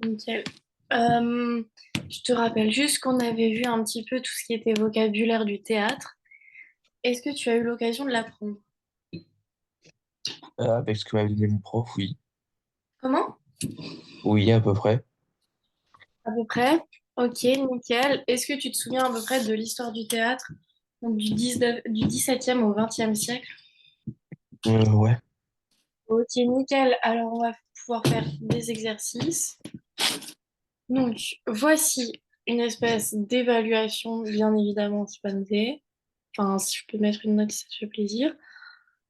Nickel. Euh, je te rappelle juste qu'on avait vu un petit peu tout ce qui était vocabulaire du théâtre. Est-ce que tu as eu l'occasion de l'apprendre? Avec ce que m'avait donné mon prof, oui. Comment? Oui, à peu près. À peu près. Ok, nickel. Est-ce que tu te souviens à peu près de l'histoire du théâtre, donc du 17e au 20e siècle? Ouais. Ok, nickel. Alors, on va pouvoir faire des exercices. Donc, voici une espèce d'évaluation, bien évidemment, c'est pas noté. Enfin, si je peux mettre une note, ça te fait plaisir.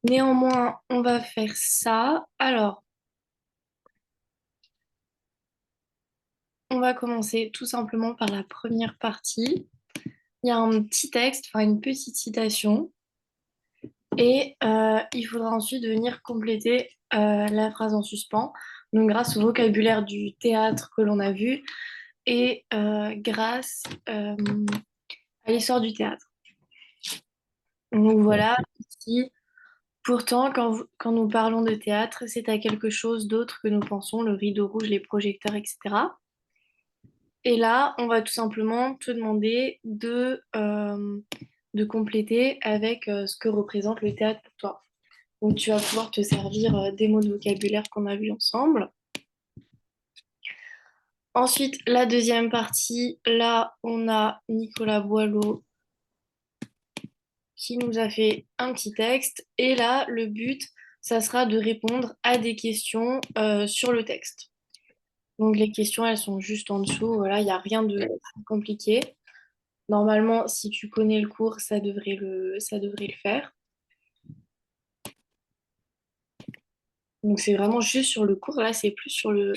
Néanmoins, on va faire ça. Alors, on va commencer tout simplement par la première partie. Il y a un petit texte, enfin une petite citation, et il faudra ensuite venir compléter la phrase en suspens. Donc, grâce au vocabulaire du théâtre que l'on a vu et grâce à l'histoire du théâtre. Donc voilà, Ok. ici, pourtant, quand nous parlons de théâtre, c'est à quelque chose d'autre que nous pensons, le rideau rouge, les projecteurs, etc. Et là, on va tout simplement te demander de compléter avec ce que représente le théâtre pour toi. Donc, tu vas pouvoir te servir des mots de vocabulaire qu'on a vus ensemble. Ensuite, la deuxième partie, là, on a Nicolas Boileau qui nous a fait un petit texte. Et là, le but, ça sera de répondre à des questions sur le texte. Donc, les questions, elles sont juste en dessous. Voilà, il n'y a rien de compliqué. Normalement, si tu connais le cours, ça devrait le faire. Donc c'est vraiment juste sur le cours. Là, c'est plus sur le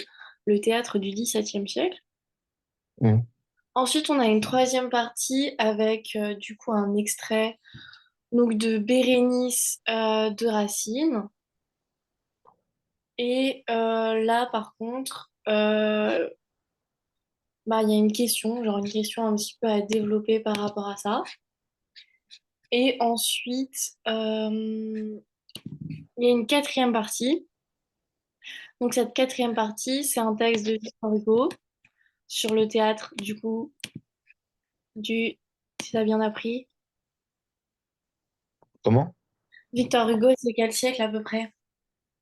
théâtre du XVIIe siècle. Mm. Ensuite, on a une troisième partie avec du coup un extrait donc, de Bérénice de Racine. Et là, par contre, bah, il y a une question, genre une question un petit peu à développer par rapport à ça. Et ensuite, il y a une quatrième partie. Donc cette quatrième partie, c'est un texte de Victor Hugo sur le théâtre, du coup, si t'as bien appris. Comment? Victor Hugo, c'est quel siècle à peu près?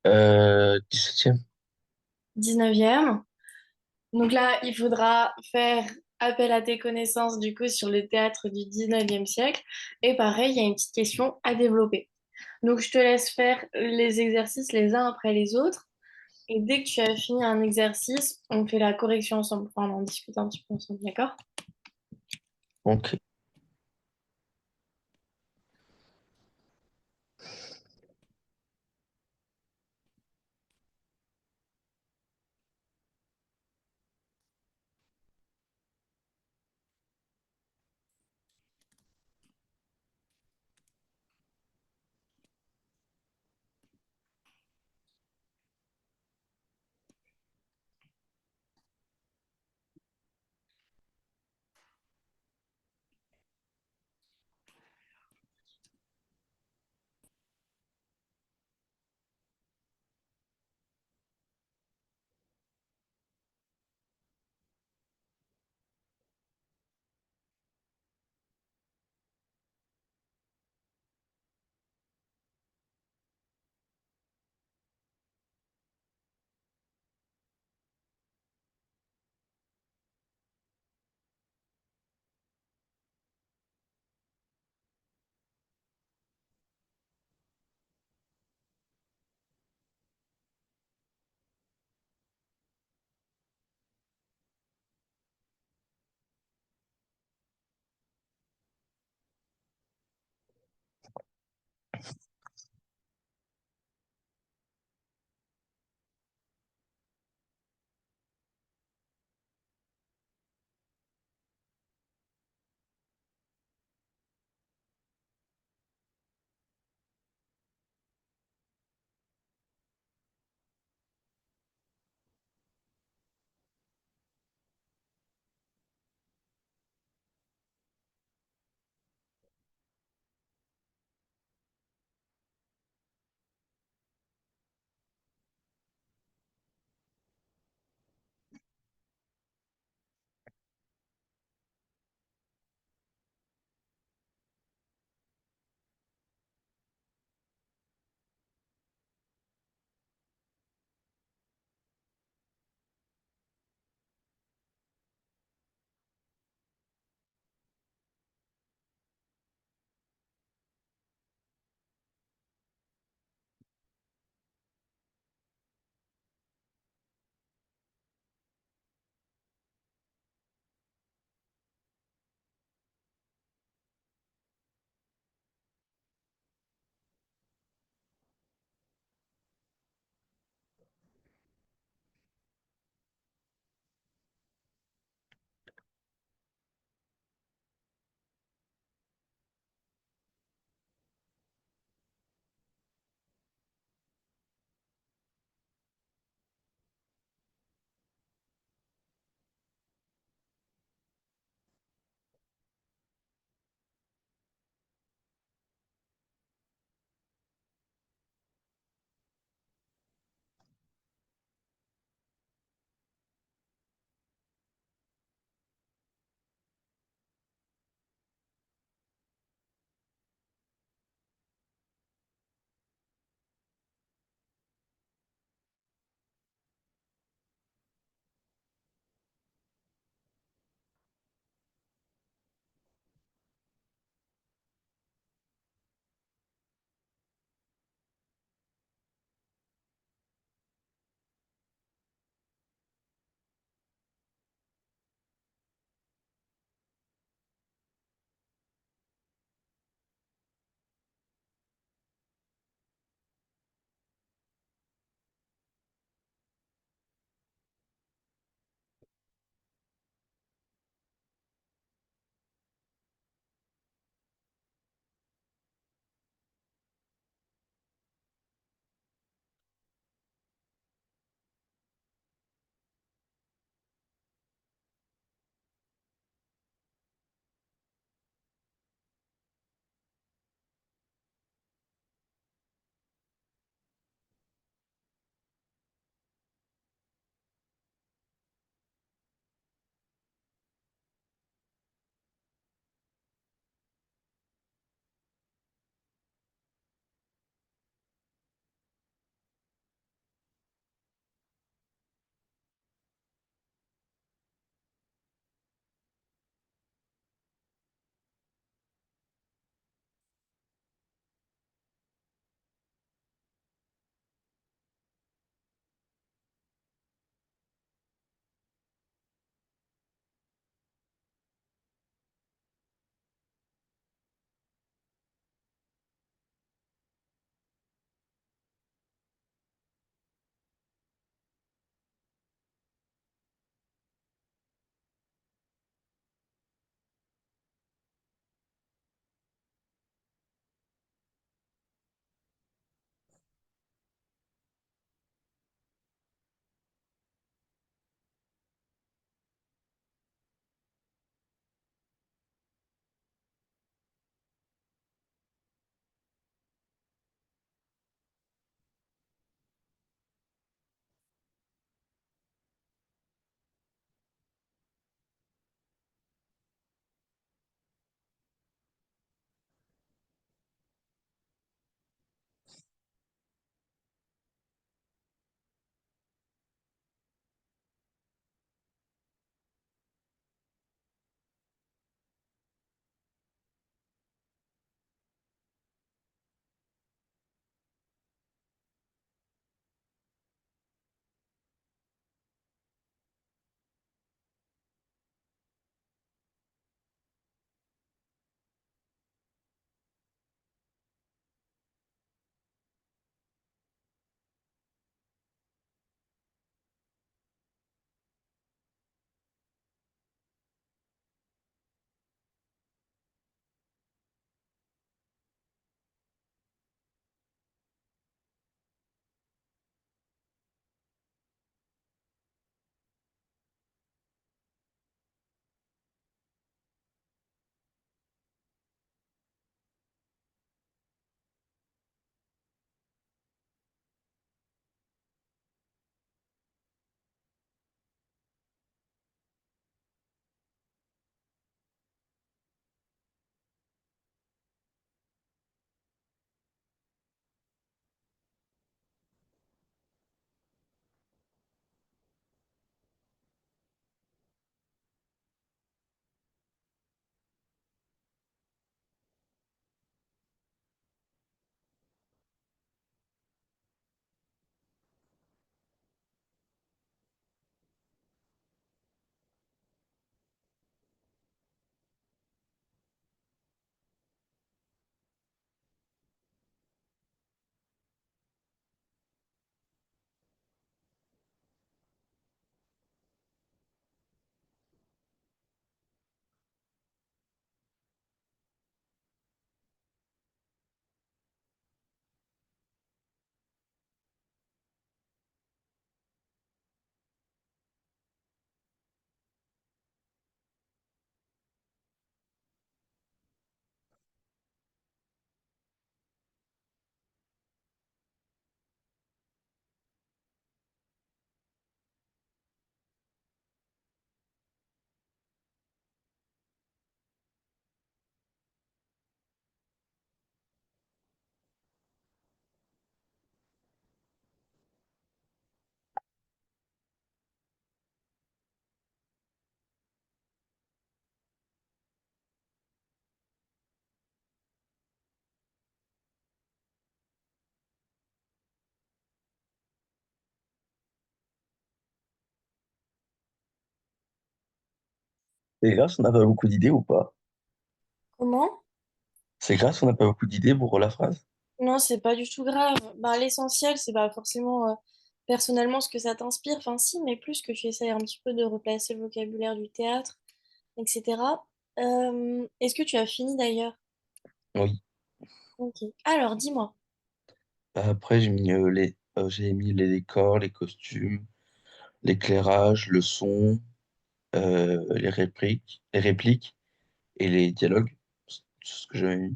17e. 19e. Donc là, il faudra faire appel à tes connaissances, du coup, sur le théâtre du 19e siècle. Et pareil, il y a une petite question à développer. Donc je te laisse faire les exercices les uns après les autres. Et dès que tu as fini un exercice, on fait la correction ensemble. Enfin, on en discute un petit peu ensemble, d'accord? Ok. C'est grave si on n'a pas beaucoup d'idées ou pas? Comment? C'est grave si on n'a pas beaucoup d'idées pour la phrase? Non, c'est pas du tout grave. Bah, l'essentiel, c'est pas forcément personnellement ce que ça t'inspire, enfin si, mais plus que tu essayes un petit peu de replacer le vocabulaire du théâtre, etc. Est-ce que tu as fini d'ailleurs? Oui. Ok. Alors, dis-moi. Après, j'ai mis les décors, les costumes, l'éclairage, le son, les répliques et les dialogues. C'est tout ce que j'avais mis.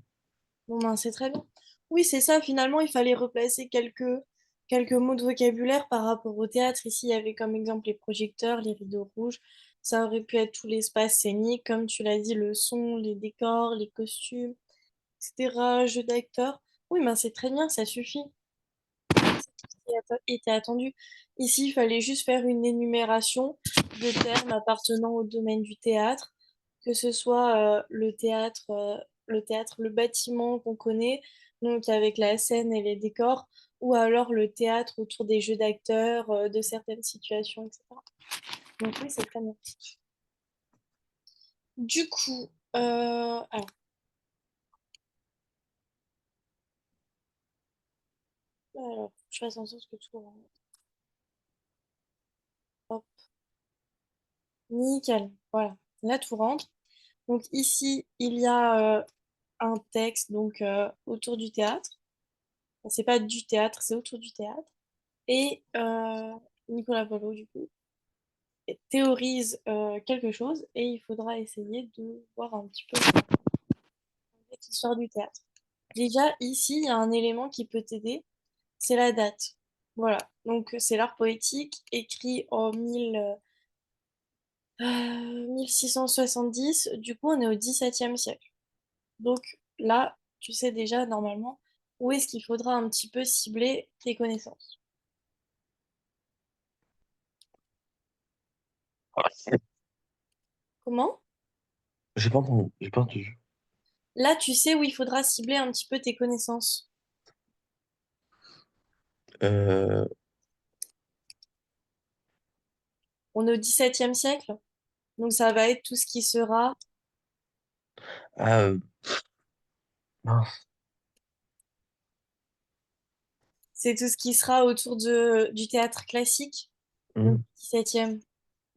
Bon, ben, c'est très bien. Oui, c'est ça. Finalement, il fallait replacer quelques mots de vocabulaire par rapport au théâtre. Ici, il y avait comme exemple les projecteurs, les rideaux rouges. Ça aurait pu être tout l'espace scénique, comme tu l'as dit, le son, les décors, les costumes, etc. Jeu d'acteurs. Oui, ben, c'est très bien, ça suffit. Était attendu. Ici, il fallait juste faire une énumération de termes appartenant au domaine du théâtre, que ce soit le bâtiment qu'on connaît, donc avec la scène et les décors, ou alors le théâtre autour des jeux d'acteurs, de certaines situations, etc. Donc oui, c'est très bien. Du coup, alors, je fais attention à ce que tout rentre. Hop, nickel. Voilà, là tout rentre. Donc ici, il y a un texte donc autour du théâtre. Enfin, c'est pas du théâtre, c'est autour du théâtre. Et Nicolas Polo, du coup, théorise quelque chose et il faudra essayer de voir un petit peu l'histoire du théâtre. Déjà, ici, il y a un élément qui peut t'aider, c'est la date. Voilà, donc c'est l'art poétique écrit en 1670. Du coup, on est au XVIIe siècle. Donc là, tu sais déjà normalement où est-ce qu'il faudra un petit peu cibler tes connaissances. Comment? J'ai pas entendu. Là, tu sais où il faudra cibler un petit peu tes connaissances. Euh, On est au XVIIe siècle, donc ça va être tout ce qui sera, ah, mince. c'est tout ce qui sera autour du théâtre classique, donc Hmm, 17e.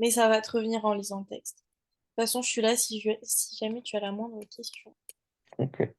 Mais ça va te revenir en lisant le texte. De toute façon, je suis là si jamais tu as la moindre question. ok.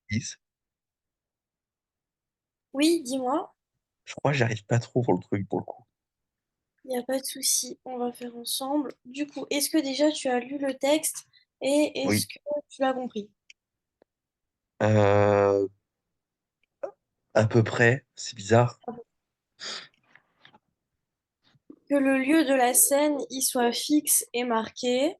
Dix. Oui, dis-moi. Je crois que j'arrive pas trop pour le truc pour le coup. Il n'y a pas de souci, on va faire ensemble. Du coup, est-ce que déjà tu as lu le texte et est-ce Oui. que tu l'as compris? Euh, à peu près, c'est bizarre. Que le lieu de la scène y soit fixe et marqué,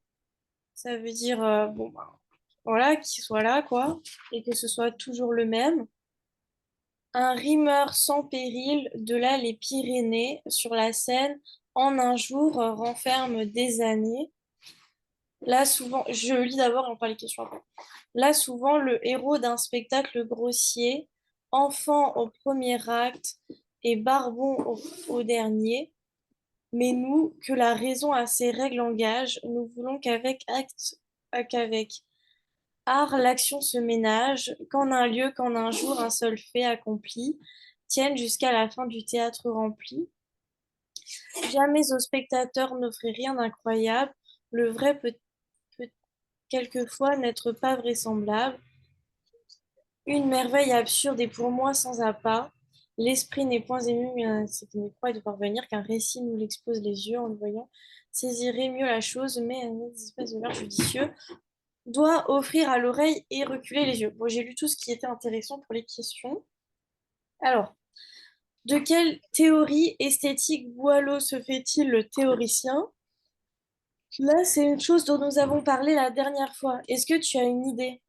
ça veut dire, bon, bah, voilà, qu'il soit là, quoi, et que ce soit toujours le même. Un rimeur sans péril, de là les Pyrénées, sur la scène, en un jour, renferme des années. Là, souvent, je lis d'abord et on parle les questions après. Là, souvent, le héros d'un spectacle grossier, enfant au premier acte et barbon au dernier. Mais nous, que la raison a ses règles en gage, nous voulons qu'avec art l'action se ménage, qu'en un lieu, qu'en un jour, un seul fait accompli, tienne jusqu'à la fin du théâtre rempli. Jamais au spectateur n'offrait rien d'incroyable, le vrai peut quelquefois n'être pas vraisemblable. Une merveille absurde et pour moi sans appât. L'esprit n'est point ému, mais c'est une croix de parvenir, qu'un récit nous l'expose les yeux en le voyant, saisirait mieux la chose, mais un espèce de l'art judicieux doit offrir à l'oreille et reculer les yeux. Bon, j'ai lu tout ce qui était intéressant pour les questions. Alors, de quelle théorie esthétique Boileau se fait-il le théoricien? Là, c'est une chose dont nous avons parlé la dernière fois. Est-ce que tu as une idée?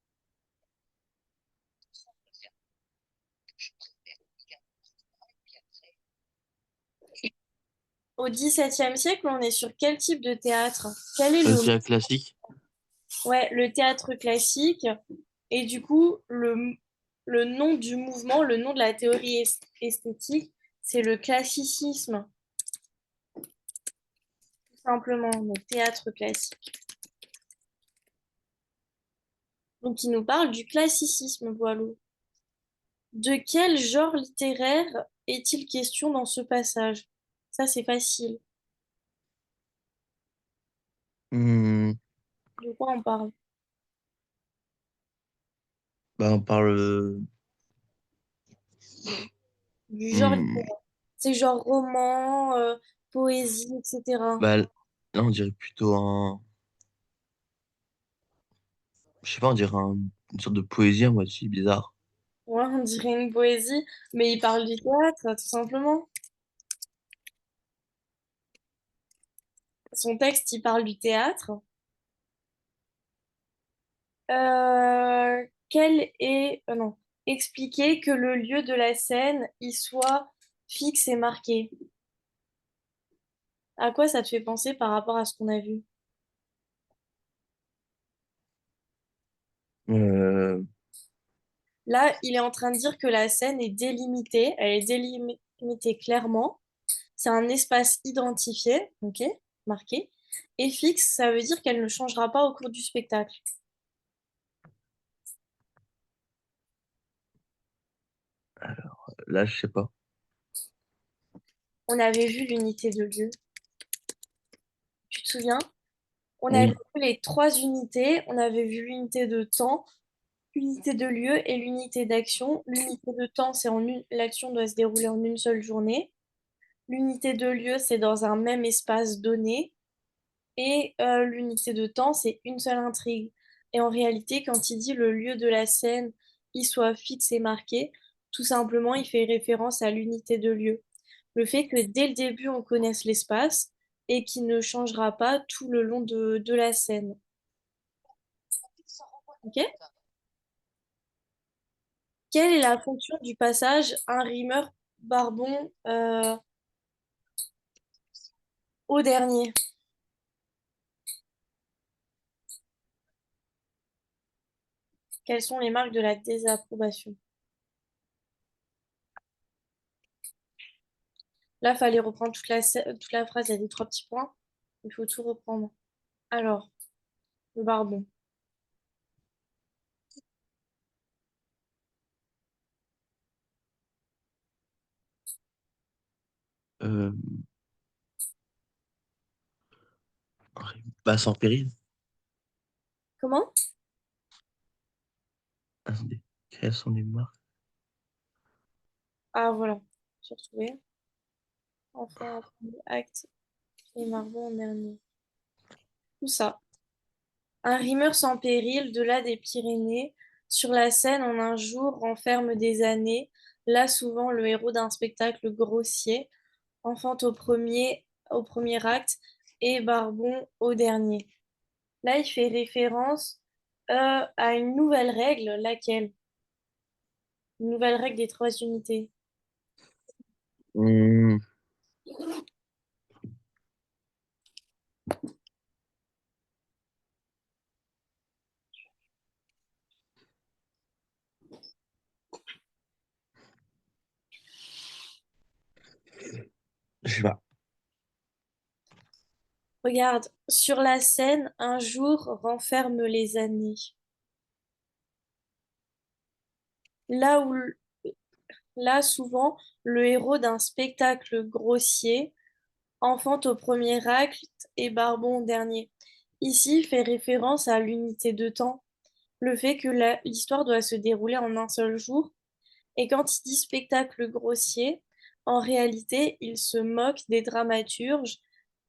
Au XVIIe siècle, on est sur quel type de théâtre? Quel est Je le... dirais classique. Ouais, le théâtre classique. Et du coup, le nom du mouvement, le nom de la théorie esthétique, c'est le classicisme, tout simplement. Donc, théâtre classique. Donc, il nous parle du classicisme, Boileau. De quel genre littéraire est-il question dans ce passage? Ça, c'est facile. Hmm, De quoi on parle? bah, on parle. Du genre Hmm, littéraire. C'est genre roman, poésie, etc. bah, là, on dirait plutôt je sais pas, on dirait une sorte de poésie à moitié bizarre. Ouais, on dirait une poésie, mais il parle du théâtre, tout simplement. Son texte, il parle du théâtre. Quel est... non. Expliquer que le lieu de la scène y soit fixe et marqué. À quoi ça te fait penser par rapport à ce qu'on a vu? Euh, Là, il est en train de dire que la scène est délimitée, elle est délimitée clairement. C'est un espace identifié, ok, marqué. Et fixe, ça veut dire qu'elle ne changera pas au cours du spectacle. là, je sais pas. On avait vu l'unité de lieu. Tu te souviens? On avait Oui. vu les trois unités. On avait vu l'unité de temps, l'unité de lieu et l'unité d'action. L'unité de temps, c'est l'action doit se dérouler en une seule journée. L'unité de lieu, c'est dans un même espace donné. Et l'unité de temps, c'est une seule intrigue. Et en réalité, quand il dit le lieu de la scène, il soit fixe et marqué, tout simplement, il fait référence à l'unité de lieu. Le fait que dès le début, on connaisse l'espace et qu'il ne changera pas tout le long de la scène. Ok. Quelle est la fonction du passage un rimeur barbon au dernier? Quelles sont les marques de la désapprobation? Là, il fallait reprendre toute la phrase, il y a des trois petits points. Il faut tout reprendre. Alors, le barbon. Euh, Bah, sans péril. Comment? Attendez. Quelles sont les marques? Ah voilà, j'ai retrouvé. Enfin, un premier acte et Marbon en dernier. Tout ça. Un rimeur sans péril, de là des Pyrénées, sur la scène en un jour renferme des années, là souvent le héros d'un spectacle grossier, enfante au premier acte et Barbon au dernier. Là, il fait référence à une nouvelle règle, laquelle? Une nouvelle règle des trois unités. Hmm, je sais pas. Regarde, sur la scène, un jour renferme les années. Là où, là, souvent, le héros d'un spectacle grossier enfante au premier acte et Barbon au dernier. Ici, il fait référence à l'unité de temps, le fait que l'histoire doit se dérouler en un seul jour. Et quand il dit spectacle grossier, en réalité, il se moque des dramaturges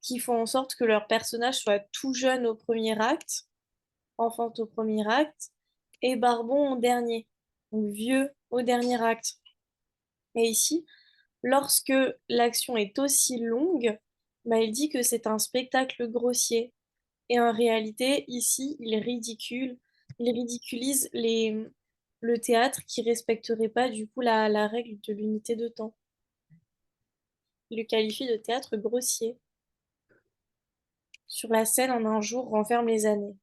qui font en sorte que leur personnage soit tout jeune au premier acte, enfante au premier acte, et Barbon au dernier, donc vieux au dernier acte. Et ici, lorsque l'action est aussi longue, bah, il dit que c'est un spectacle grossier. Et en réalité, ici, il ridiculise le théâtre qui respecterait pas du coup la règle de l'unité de temps. Il le qualifie de théâtre grossier. Sur la scène, en un jour, renferme les années.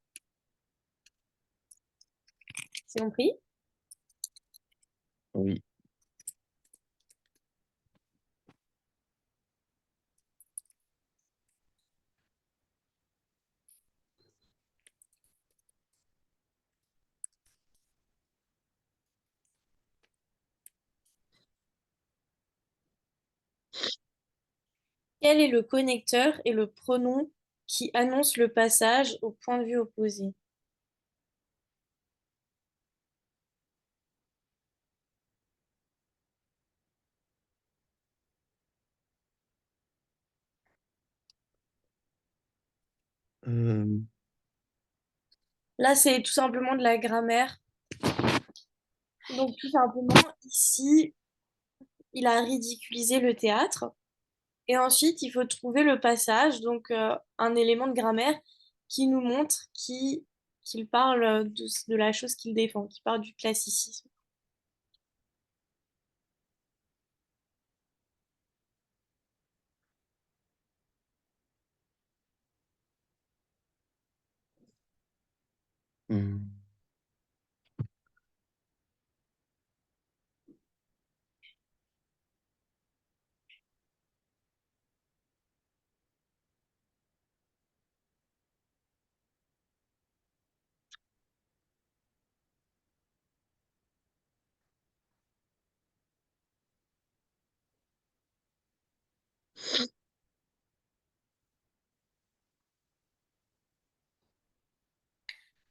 C'est compris? Oui. Quel est le connecteur et le pronom qui annonce le passage au point de vue opposé? Euh, Là, c'est tout simplement de la grammaire. Donc, tout simplement, ici, il a ridiculisé le théâtre. Et ensuite, il faut trouver le passage, donc un élément de grammaire qui nous montre qu'il parle de la chose qu'il défend, qui parle du classicisme. hmm.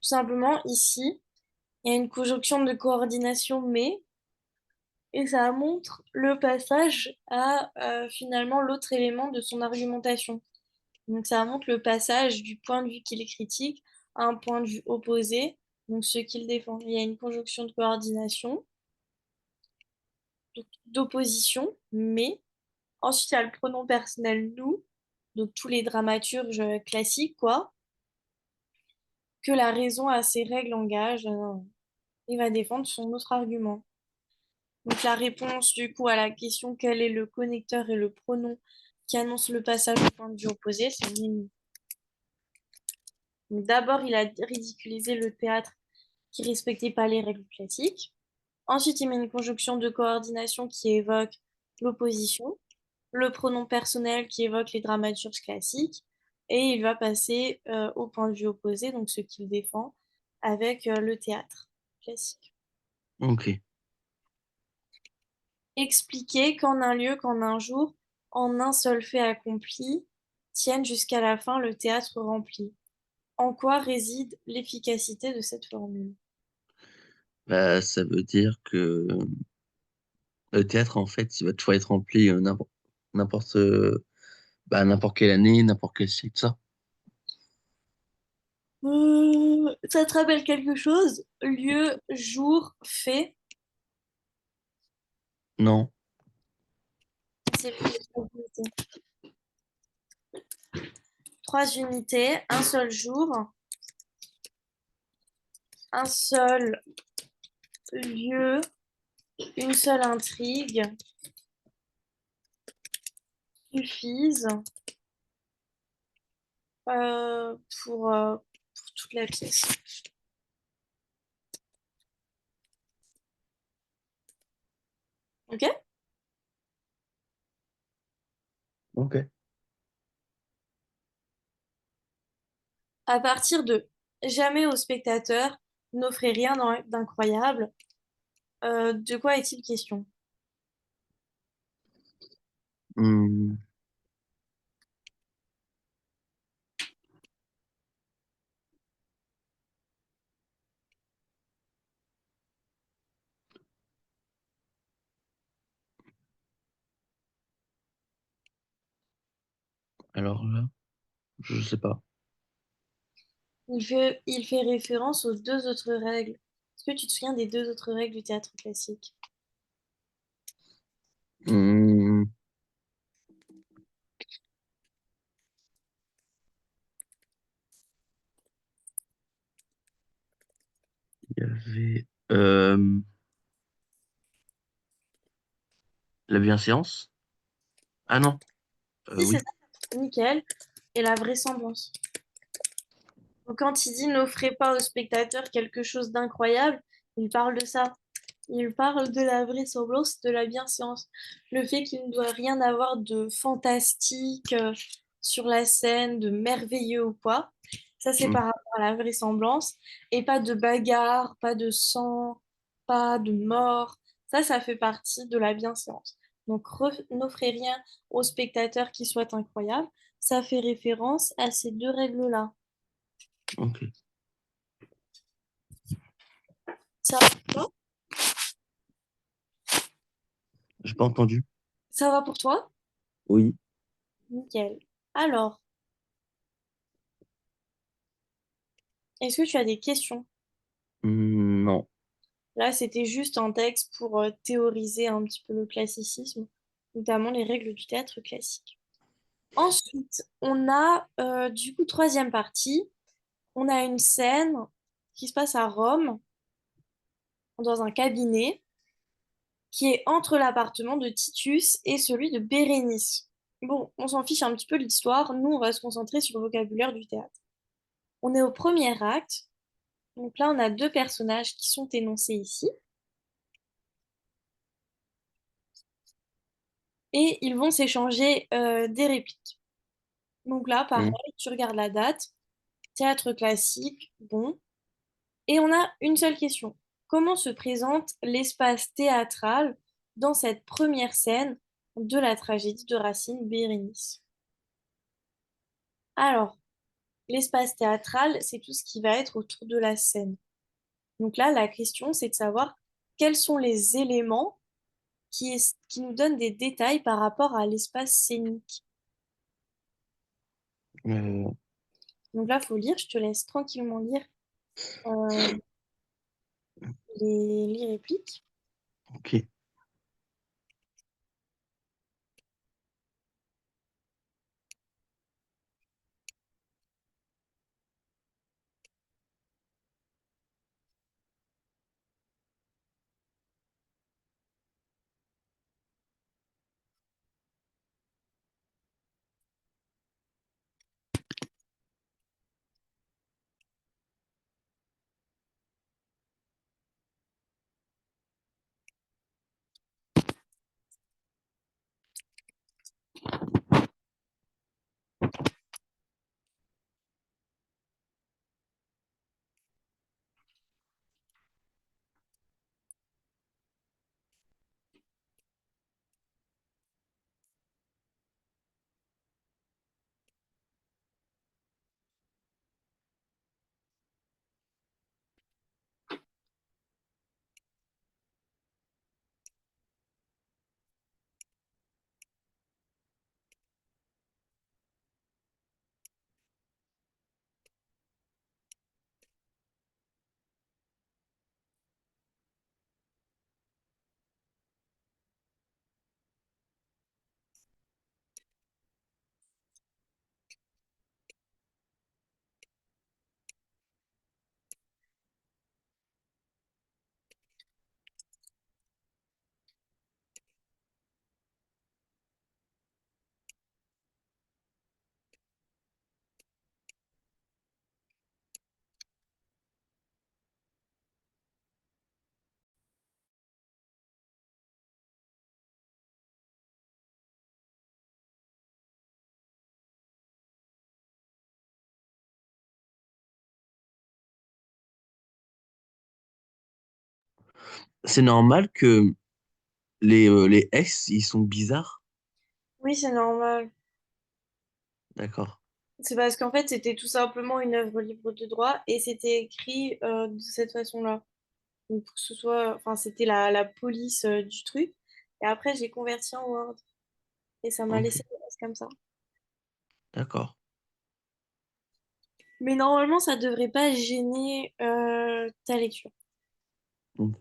Tout simplement, ici, il y a une conjonction de coordination mais, et ça montre le passage à finalement l'autre élément de son argumentation. Donc ça montre le passage du point de vue qu'il critique à un point de vue opposé, donc ce qu'il défend. Il y a une conjonction de coordination, d'opposition, mais. Ensuite, il y a le pronom personnel nous, donc tous les dramaturges classiques, quoi, que la raison a ses règles engage. Il va défendre son autre argument. Donc la réponse du coup à la question quel est le connecteur et le pronom qui annonce le passage au point de vue opposé, c'est nous. Donc d'abord, il a ridiculisé le théâtre qui respectait pas les règles classiques. Ensuite, il met une conjonction de coordination qui évoque l'opposition, le pronom personnel qui évoque les dramaturges classiques, et il va passer au point de vue opposé, donc ce qu'il défend, avec le théâtre classique. Ok. Expliquer qu'en un lieu, qu'en un jour, en un seul fait accompli, tiennent jusqu'à la fin le théâtre rempli. En quoi réside l'efficacité de cette formule? Bah, ça veut dire que le théâtre, en fait, il va toujours être rempli n'importe n'importe quelle année, n'importe quel siècle, ça. Ça te rappelle quelque chose? Lieu, jour, fait. Non. C'est trois unités, un seul jour, un seul lieu, une seule intrigue suffisent euh, pour, euh, pour toute la pièce. Ok? Ok. À partir de jamais au spectateur n'offrez rien d'incroyable, de quoi est-il question? Hmm, alors là, je sais pas. Il fait référence aux deux autres règles. Est-ce que tu te souviens des deux autres règles du théâtre classique? Hmm, il y avait la bienséance. Ah non. Si, c'est Oui. ça, nickel. Et la vraisemblance. Donc, quand il dit n'offrez pas au spectateur quelque chose d'incroyable, il parle de ça. Il parle de la vraisemblance, de la bienséance. Le fait qu'il ne doit rien avoir de fantastique sur la scène, de merveilleux ou quoi. Ça, c'est Hmm, par rapport à la vraisemblance. Et pas de bagarre, pas de sang, pas de mort. Ça fait partie de la bienséance. Donc, n'offrez rien au spectateur qui soit incroyable. Ça fait référence à ces deux règles-là. ok. Ça va pour toi? J'ai pas entendu. Ça va pour toi? Oui. Nickel. Alors, est-ce que tu as des questions? Non. Là, c'était juste un texte pour théoriser un petit peu le classicisme, notamment les règles du théâtre classique. Ensuite, on a du coup troisième partie. On a une scène qui se passe à Rome, dans un cabinet, qui est entre l'appartement de Titus et celui de Bérénice. Bon, on s'en fiche un petit peu de l'histoire. Nous, on va se concentrer sur le vocabulaire du théâtre. On est au premier acte. Donc là, on a deux personnages qui sont énoncés ici. Et ils vont s'échanger des répliques. Donc là, pareil, Hmm, tu regardes la date, théâtre classique, bon. Et on a une seule question. Comment se présente l'espace théâtral dans cette première scène de la tragédie de Racine, Bérénice? Alors, l'espace théâtral, c'est tout ce qui va être autour de la scène. Donc là, la question, c'est de savoir quels sont les éléments qui nous donnent des détails par rapport à l'espace scénique. euh, Donc là, il faut lire, je te laisse tranquillement lire euh, les répliques. ok. c'est normal que les S, ils sont bizarres. Oui, c'est normal. D'accord. C'est parce qu'en fait, c'était tout simplement une œuvre libre de droit et c'était écrit de cette façon-là. Donc, pour que ce soit, enfin, c'était la police du truc. Et après, j'ai converti en Word et ça m'a Ok, laissé le reste comme ça. d'accord. Mais normalement, ça devrait pas gêner ta lecture. Ok.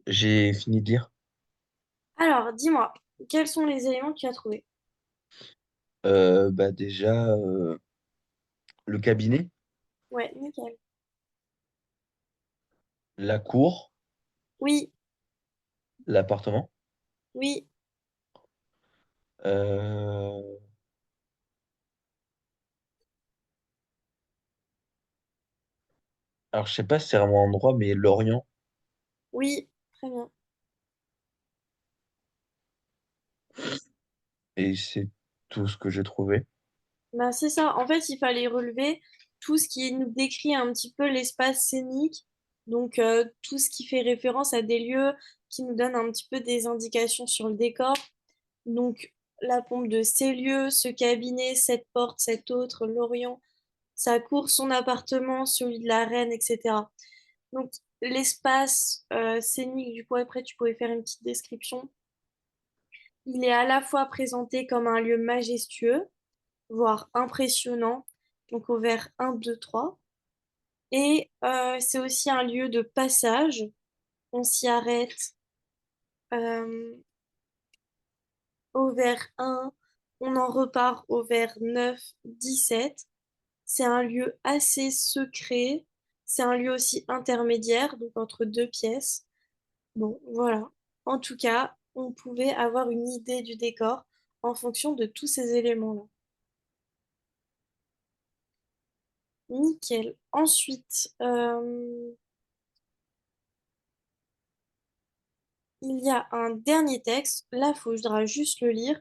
J'ai fini de lire. Alors, dis-moi, quels sont les éléments que tu as trouvés? Bah déjà, le cabinet, Ouais, nickel. la cour, Oui, l'appartement. oui, Euh, alors, je sais pas si c'est vraiment un endroit, mais l'Orient. oui, très bien. Et c'est tout ce que j'ai trouvé. Ben, c'est ça. En fait, il fallait relever tout ce qui nous décrit un petit peu l'espace scénique. Donc, tout ce qui fait référence à des lieux qui nous donnent un petit peu des indications sur le décor. Donc, la pompe de ces lieux, ce cabinet, cette porte, cette autre, l'Orient, sa cour, son appartement, celui de la reine, etc. Donc, l'espace scénique, du coup, après, tu pouvais faire une petite description. Il est à la fois présenté comme un lieu majestueux, voire impressionnant, donc au vers 1, 2, 3. Et c'est aussi un lieu de passage. On s'y arrête euh, au vers 1, on en repart au vers 9, 17. C'est un lieu assez secret. C'est un lieu aussi intermédiaire, donc entre deux pièces. Bon, voilà. En tout cas, on pouvait avoir une idée du décor en fonction de tous ces éléments-là. Nickel. Ensuite, il y a un dernier texte. Là, il faudra juste le lire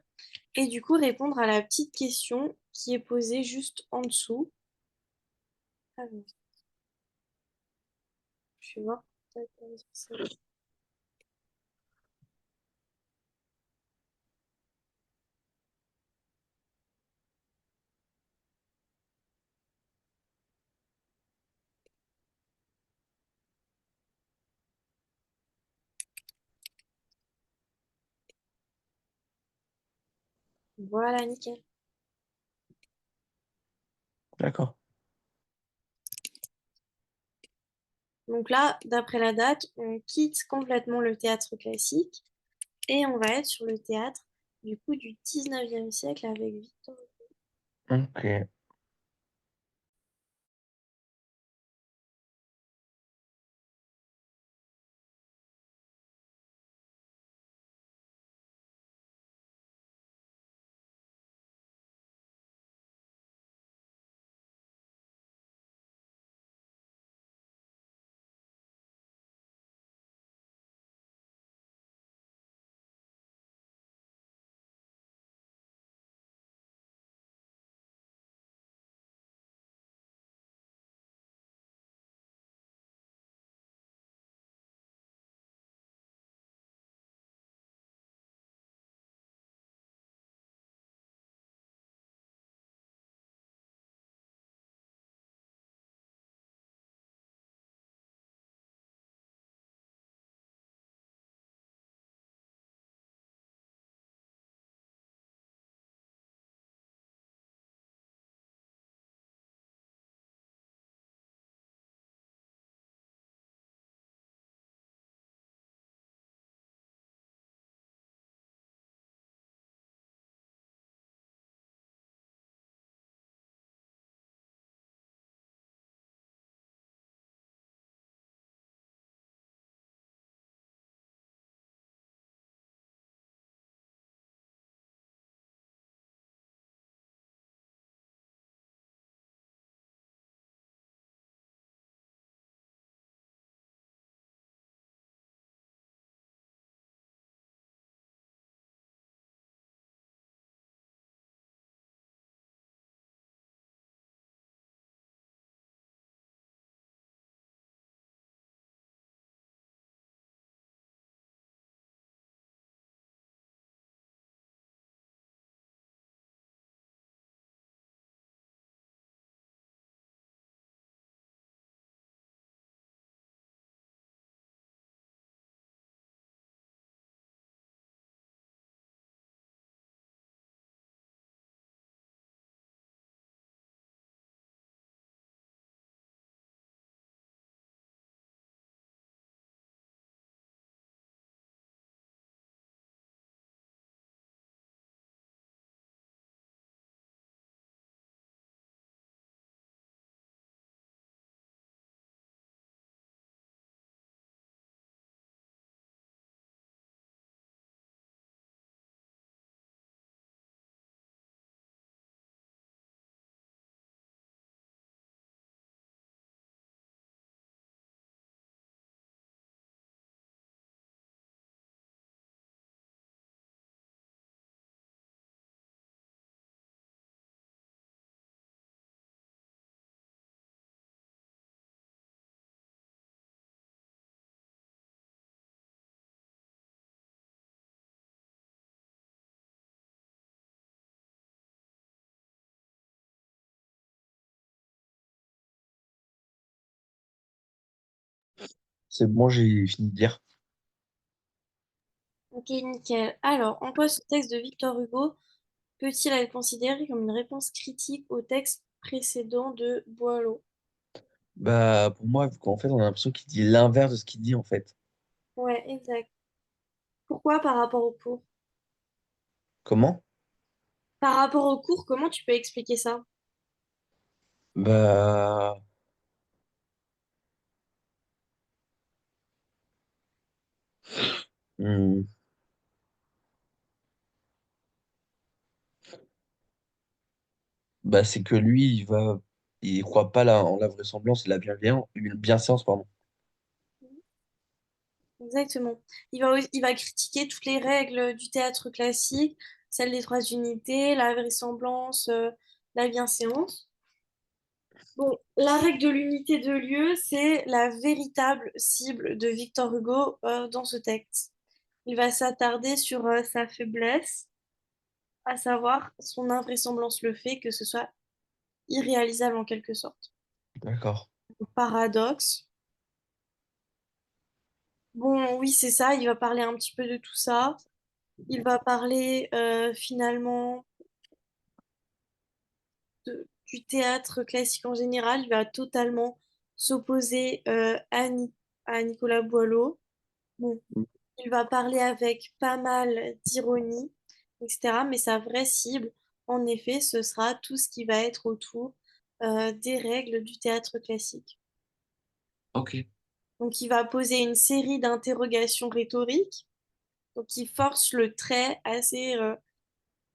et du coup répondre à la petite question qui est posée juste en dessous. Alors, je vais voir. Voilà, nickel. D'accord. Donc là, d'après la date, on quitte complètement le théâtre classique et on va être sur le théâtre du coup du 19e siècle avec Victor. Ok. C'est bon, j'ai fini de dire. Ok, nickel. Alors, en quoi ce texte de Victor Hugo peut-il être considéré comme une réponse critique au texte précédent de Boileau? Bah, pour moi, vu qu'en fait, on a l'impression qu'il dit l'inverse de ce qu'il dit, en fait. Ouais, exact. Pourquoi par rapport au cours? Comment? Par rapport au cours, comment tu peux expliquer ça? Bah, hmm, bah, c'est que lui, il croit pas en la vraisemblance et la bienséance, pardon. Exactement. Il va critiquer toutes les règles du théâtre classique, celle des trois unités, la vraisemblance, la bienséance. Bon, la règle de l'unité de lieu, c'est la véritable cible de Victor Hugo dans ce texte. Il va s'attarder sur sa faiblesse, à savoir son invraisemblance, le fait que ce soit irréalisable en quelque sorte. D'accord. Paradoxe. Bon, oui, c'est ça, il va parler un petit peu de tout ça. Il va parler finalement. du théâtre classique en général, il va totalement s'opposer à Nicolas Boileau. Bon, il va parler avec pas mal d'ironie, etc. Mais sa vraie cible, en effet, ce sera tout ce qui va être autour des règles du théâtre classique. Ok, Donc, il va poser une série d'interrogations rhétoriques, donc qui force le trait assez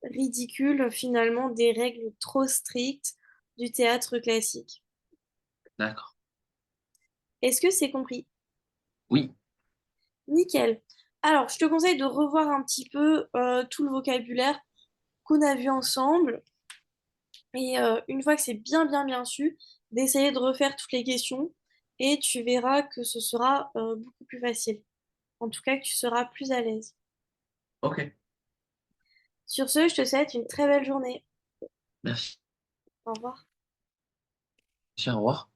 ridicule, finalement, des règles trop strictes du théâtre classique. d'accord. Est-ce que c'est compris? Oui, Nickel. Alors, je te conseille de revoir un petit peu tout le vocabulaire qu'on a vu ensemble. Et une fois que c'est bien su, d'essayer de refaire toutes les questions. Et tu verras que ce sera beaucoup plus facile. En tout cas, que tu seras plus à l'aise. ok. Sur ce, je te souhaite une très belle journée. Merci. Au revoir. Au revoir.